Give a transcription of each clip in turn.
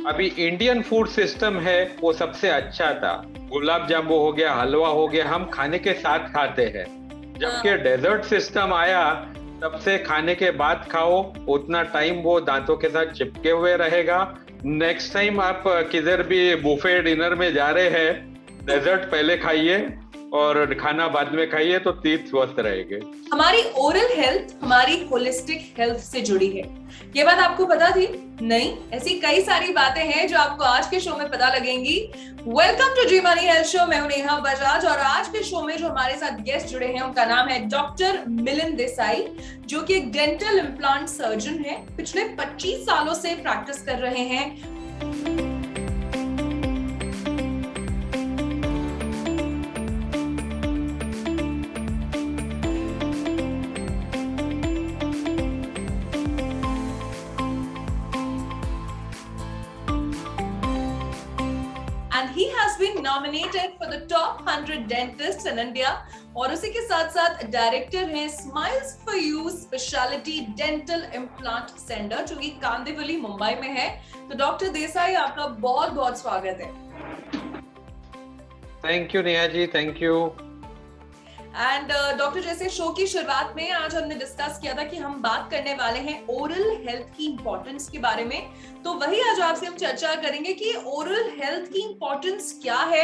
अभी Indian food system है वो सबसे अच्छा था। गुलाब जामुन हो गया, हलवा हो गया, हम खाने के साथ खाते हैं। जबकि हाँ। डेजर्ट सिस्टम आया, तब से खाने के बाद खाओ, उतना टाइम वो दांतों के साथ चिपके हुए रहेगा। नेक्स्ट टाइम आप किधर भी बुफे डिनर में जा रहे हैं, डेजर्ट पहले खाइए और खाना बाद में खाइए, तो तीत स्वस्थ रहेंगे। हमारी ओरल हेल्थ हमारी होलिस्टिक हेल्थ से जुड़ी है। ये बात आपको पता थी? नहीं, ऐसी कई सारी बातें हैं जो आपको आज के शो में पता लगेंगी। Welcome to Zee money health show. मैं हूं नेहा बजाज और आज के शो में जो हमारे साथ गेस्ट जुड़े हैं उनका नाम है डॉक्टर मिलिंद देसाई, जो कि एक डेंटल इम्प्लांट सर्जन है। पिछले 25 सालों से प्रैक्टिस कर रहे हैं। And he has been nominated for the top 100 dentists in India और उसी के साथ साथ डायरेक्टर हैं smiles for you speciality dental implant centre, जो कि कांदिवली मुंबई में है। तो डॉक्टर देसाई, आपका बहुत बहुत स्वागत है। Thank you Neha ji, thank you. And doctor, जैसे शो की शुरुआत में आज हमने डिस्कस किया था कि हम बात करने वाले हैं ओरल हेल्थ की इंपॉर्टेंस के बारे में, तो वही आज आपसे हम चर्चा करेंगे कि ओरल हेल्थ की इंपॉर्टेंस क्या है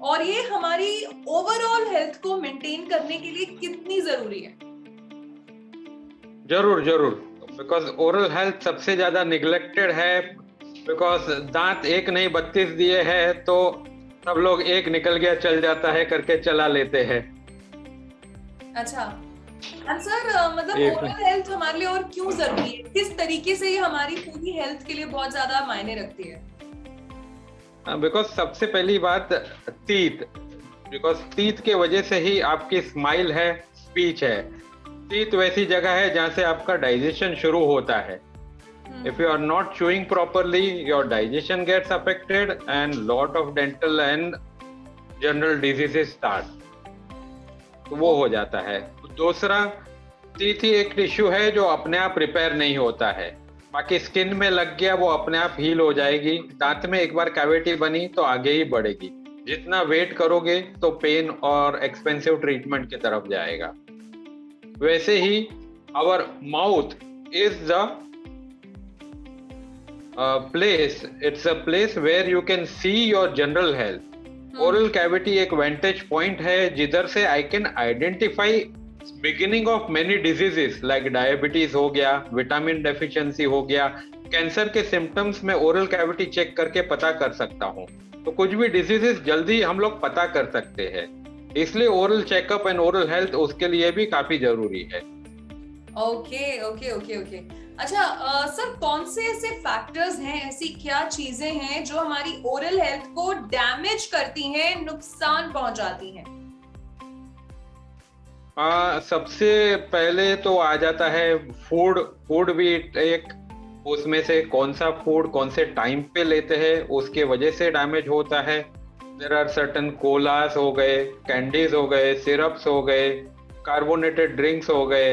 और ये हमारी ओवरऑल हेल्थ को मेंटेन करने के लिए कितनी जरूरी है। जरूर जरूर, बिकॉज ओरल हेल्थ सबसे ज्यादा निग्लेक्टेड है। बिकॉज दांत एक नहीं 32 दिए हैं, तो सब लोग एक निकल गया चल जाता है करके चला लेते हैं। अच्छा, सर, मतलब ओरल हेल्थ हमारे लिए और क्यों जरूरी है? किस तरीके से ये हमारी पूरी हेल्थ के लिए बहुत ज्यादा मायने रखती है? बिकॉज सबसे पहली बात टीथ, बिकॉज टीथ के वजह से ही आपकी स्माइल है, स्पीच है। टीथ वैसी जगह है जहाँ से आपका डाइजेशन शुरू होता है। If you are not chewing properly, your digestion gets affected and lot of dental and general diseases start. तो वो हो जाता है। दूसरा, टीथ ही एक टिश्यू है जो अपने आप रिपेयर नहीं होता है। बाकी स्किन में लग गया वो अपने आप हील हो जाएगी। दांत में एक बार कैविटी बनी तो आगे ही बढ़ेगी। जितना वेट करोगे तो पेन और एक्सपेंसिव ट्रीटमेंट की तरफ जाएगा। वैसे ही our mouth is the it's a place where you can see your general health. Oral cavity एक वेंटेज पॉइंट है जिधर से I can identify beginning of many diseases like diabetes हो गया, विटामिन डेफिशिएंसी हो गया, कैंसर के सिम्टम्स में ओरल कैविटी चेक करके पता कर सकता हूँ। तो कुछ भी डिजीजेस जल्दी हम लोग पता कर सकते हैं, इसलिए oral checkup and oral health उसके लिए भी काफी जरूरी है। Okay okay okay okay. अच्छा, सर, कौन से ऐसे फैक्टर्स हैं, ऐसी क्या चीजें हैं जो हमारी ओरल हेल्थ को डैमेज करती हैं, नुकसान पहुंचाती हैं? सबसे पहले तो आ जाता है फूड भी एक, उसमें से कौन सा फूड कौन से टाइम पे लेते हैं उसके वजह से डैमेज होता है। देयर आर सर्टेन कोलास हो गए, कैंडीज हो गए, सिरप्स हो गए, कार्बोनेटेड ड्रिंक्स हो गए,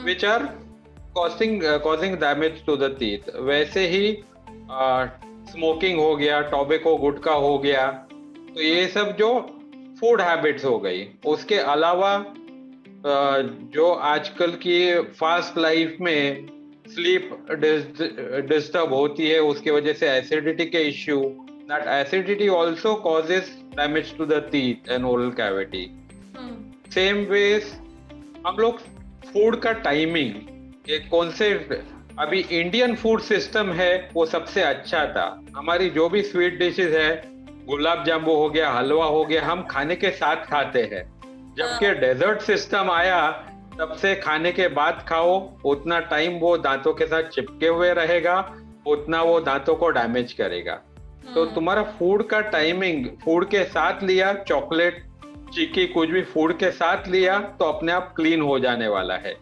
which are causing damage to the teeth। वैसे ही स्मोकिंग हो गया, टोबैको गुटखा हो गया, तो ये सब जो फूड हैबिट्स हो गई। उसके अलावा जो आजकल की फास्ट लाइफ में स्लीप डिस्टर्ब होती है, उसकी वजह से एसिडिटी के issue, that acidity also causes damage to the teeth and oral cavity. Same ways हम लोग फूड का टाइमिंग, एक कौन से, अभी इंडियन फूड सिस्टम है वो सबसे अच्छा था। हमारी जो भी स्वीट डिशेज है, गुलाब जामुन हो गया, हलवा हो गया, हम खाने के साथ खाते हैं। जबकि डेजर्ट सिस्टम आया, तब से खाने के बाद खाओ, उतना टाइम वो दांतों के साथ चिपके हुए रहेगा, उतना वो दांतों को डैमेज करेगा। तो तुम्हारा फूड का टाइमिंग, फूड के साथ लिया, चॉकलेट चीकी कुछ भी फूड के साथ लिया तो अपने आप क्लीन हो जाने वाला है।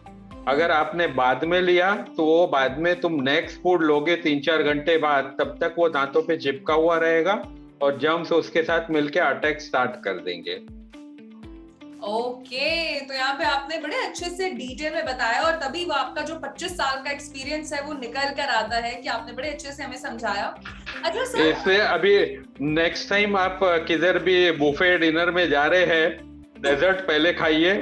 अगर आपने बाद में लिया तो वो बाद में तुम नेक्स्ट फूड लोगे 3-4 घंटे बाद, तब तक वो दांतों पे चिपका हुआ रहेगा और जर्म्स उसके साथ मिलके अटैक स्टार्ट कर देंगे। ओके, तो यहाँ पे आपने बड़े अच्छे से डिटेल में बताया और तभी वो आपका जो 25 साल का एक्सपीरियंस है वो निकल कर आता है कि आपने बड़े अच्छे से हमें समझाया। अच्छा सर, इससे अभी नेक्स्ट टाइम आप किधर भी बुफे डिनर में जा रहे हैं, डेजर्ट पहले खाइए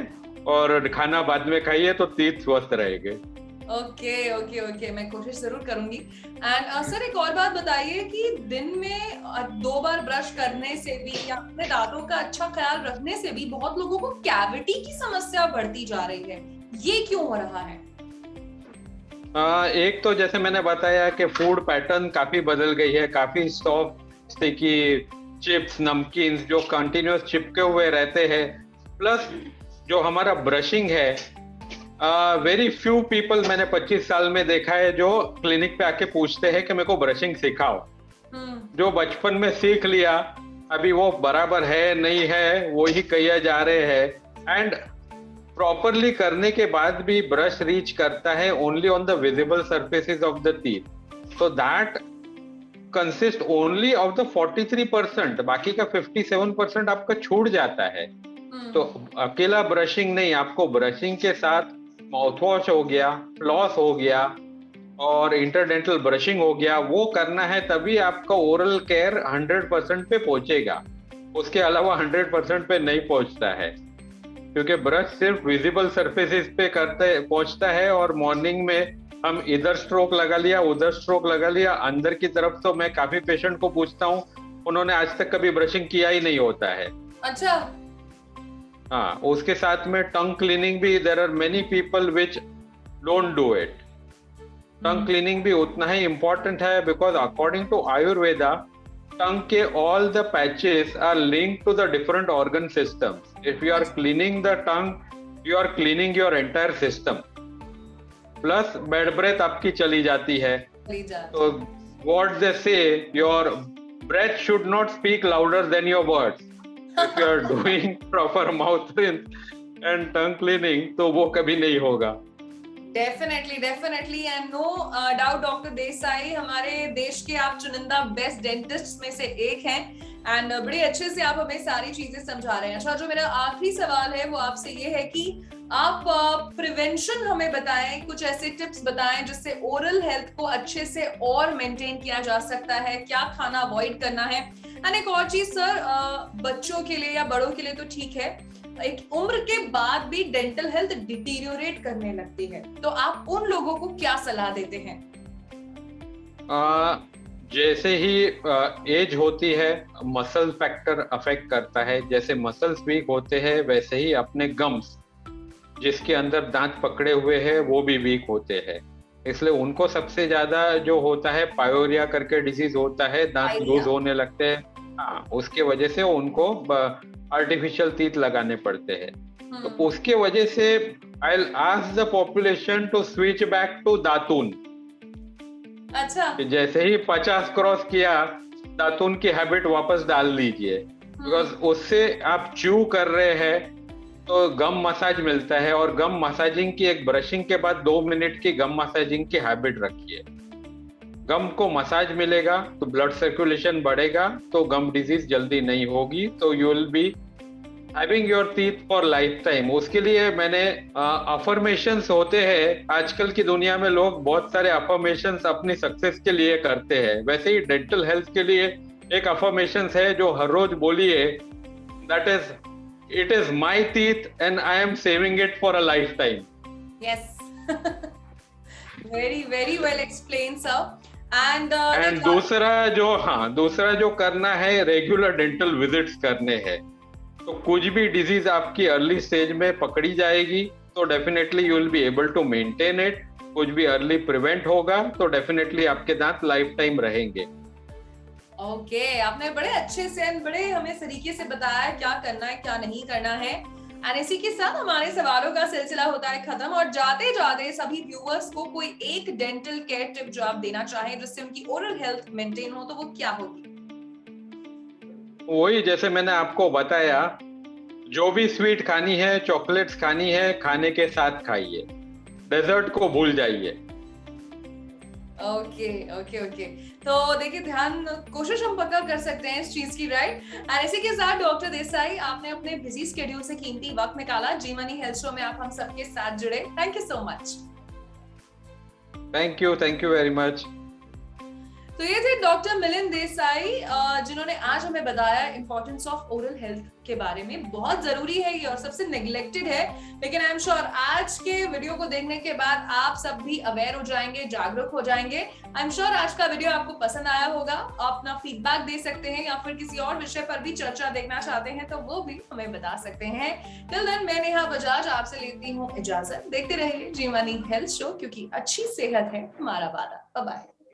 और खाना बाद में खाइए, तो तीत स्वस्थ रहेंगे। ओके ओके ओके, मैं कोशिश जरूर करूंगी। एंड सर, एक और बात बताइए कि दिन में 2 बार ब्रश करने से भी या अपने दांतों का अच्छा ख्याल रखने से भी बहुत लोगों को कैविटी की समस्या बढ़ती जा रही है, ये क्यों हो रहा है? एक तो जैसे मैंने बताया कि फूड पैटर्न काफी बदल गई है, काफी सॉफ्ट स्टिकी चिप्स नमकीन जो कंटिन्यूअस चिपके हुए रहते हैं, प्लस जो हमारा ब्रशिंग है, वेरी फ्यू पीपल मैंने 25 साल में देखा है जो क्लिनिक पे आके पूछते हैं कि मेरे को ब्रशिंग सिखाओ। जो बचपन में सीख लिया, अभी वो बराबर है नहीं है वो ही कहिए जा रहे हैं। एंड प्रॉपरली करने के बाद भी ब्रश रीच करता है only on the visible surfaces of the teeth, so that consist only of the 43%, बाकी का 57% आपका छूट जाता है। तो अकेला ब्रशिंग नहीं, आपको ब्रशिंग के साथ माउथ वॉश हो गया, फ्लॉस हो गया और इंटरडेंटल ब्रशिंग हो गया, वो करना है, तभी आपका ओरल केयर 100% पे पहुंचेगा। उसके अलावा 100% पे नहीं पहुंचता है, क्योंकि ब्रश सिर्फ विजिबल सरफेसेस पे पहुंचता है। और मॉर्निंग में हम इधर स्ट्रोक लगा लिया, उधर स्ट्रोक लगा लिया, अंदर की तरफ तो मैं काफी पेशेंट को पूछता हूँ उन्होंने आज तक कभी ब्रशिंग किया ही नहीं होता है। अच्छा। हाँ, उसके साथ में टंग क्लीनिंग भी, there are many people which don't do it. Tongue cleaning भी उतना ही इंपॉर्टेंट है, because according to Ayurveda tongue के all the patches are linked to the different organ systems. If you are cleaning the tongue, you are cleaning your entire system. Plus bad breath आपकी चली जाती है, तो what they say, your breath should not speak louder than your words. If you are doing proper mouth rinse and tongue cleaning, तो वो कभी नहीं होगा। Definitely definitely, and no doubt doctor Desai हमारे देश के आप चुनिंदा बेस्ट डेंटिस्ट में से एक हैं, एंड बड़े अच्छे से आप हमें सारी चीजें समझा रहे हैं। अच्छा, जो मेरा आखिरी सवाल है वो आपसे ये है कि आप प्रिवेंशन हमें बताएं, कुछ ऐसे टिप्स बताएं जिससे ओरल हेल्थ को अच्छे से और मेंटेन किया जा सकता है, क्या खाना अवॉइड करना है। एंड एक और चीज सर, बच्चों के लिए या बड़ों के लिए तो ठीक है, एक उम्र के बाद भी डेंटल हेल्थ डिटीरियोरेट करने लगती है, तो आप उन लोगों को क्या सलाह देते हैं? जैसे ही एज होती है, मसल फैक्टर अफेक्ट करता है। जैसे मसल्स वीक होते हैं, वैसे ही अपने गम्स जिसके अंदर दांत पकड़े हुए हैं वो भी वीक होते हैं। इसलिए उनको सबसे ज्यादा जो होता है पायोरिया करके डिजीज होता है, दांत लूज होने लगते हैं। हाँ, उसके वजह से उनको आर्टिफिशियल टीथ लगाने पड़ते हैं। तो उसके वजह से I will ask the population to switch back to datun. अच्छा, जैसे ही 50 क्रॉस किया, दातून की हैबिट वापस डाल लीजिए, बिकॉज उससे आप च्यू कर रहे हैं तो गम मसाज मिलता है, और गम मसाजिंग की एक ब्रशिंग के बाद 2 मिनट की गम मसाजिंग की हैबिट रखिए। गम को मसाज मिलेगा तो ब्लड सर्कुलेशन बढ़ेगा, तो गम डिजीज जल्दी नहीं होगी, तो you will be having your teeth for life time. उसके लिए मैंने अफर्मेशंस होते हैं आजकल की दुनिया में, लोग बहुत सारे अफर्मेशंस अपनी सक्सेस के लिए करते हैं। वैसे ही डेंटल हेल्थ के लिए एक अफर्मेशंस है जो हर रोज बोलिए, that is it is my teeth and I am saving it for a life time. Yes, very very well explain sir. And दूसरा जो करना है, रेगुलर डेंटल विजिट्स करने हैं। तो कुछ भी डिजीज आपकी अर्ली स्टेज में पकड़ी जाएगी तो definitely you will be able to maintain it. कुछ भी अर्ली प्रिवेंट होगा तो डेफिनेटली आपके दांत लाइफ टाइम रहेंगे। ओके, आपने बड़े अच्छे से बड़े हमें तरीके से बताया क्या करना है क्या नहीं करना है। एंड इसी के साथ हमारे सवालों का सिलसिला होता है खत्म, और जाते जाते सभी व्यूअर्स को कोई एक डेंटल केयर टिप जो आप देना चाहें जिससे उनकी ओरल हेल्थ मेंटेन हो, तो वो क्या होगी? वही जैसे मैंने आपको बताया, जो भी स्वीट खानी है, चॉकलेट्स खानी है, खाने के साथ खाइए, डेजर्ट को भूल जाइए। Okay okay okay. तो देखिए, ध्यान कोशिश हम पक्का कर सकते हैं इस चीज की, राइट। एंड इसी के साथ डॉक्टर देसाई, आपने अपने बिजी स्केड्यूल से कीमती वक्त निकाला, जी मनी हेल्थ शो में आप हम सबके साथ जुड़े, thank you so much. Thank you very much. तो ये थे डॉक्टर मिलिंद देसाई, जिन्होंने आज हमें बताया इंपॉर्टेंस ऑफ ओरल हेल्थ के बारे में। बहुत जरूरी है ये और सबसे नेग्लेक्टेड है, लेकिन आई एम श्योर आज के वीडियो को देखने के बाद आप सब भी अवेयर हो जाएंगे, जागरूक हो जाएंगे। आई एम श्योर आज का वीडियो आपको पसंद आया होगा। आप अपना फीडबैक दे सकते हैं या फिर किसी और विषय पर भी चर्चा देखना चाहते हैं तो वो भी हमें बता सकते हैं। टिल देन, मैं नेहा बजाज आपसे लेती हूँ इजाजत। देखते रहिए जी मनी हेल्थ शो, क्योंकि अच्छी सेहत है हमारा वादा। Bye bye.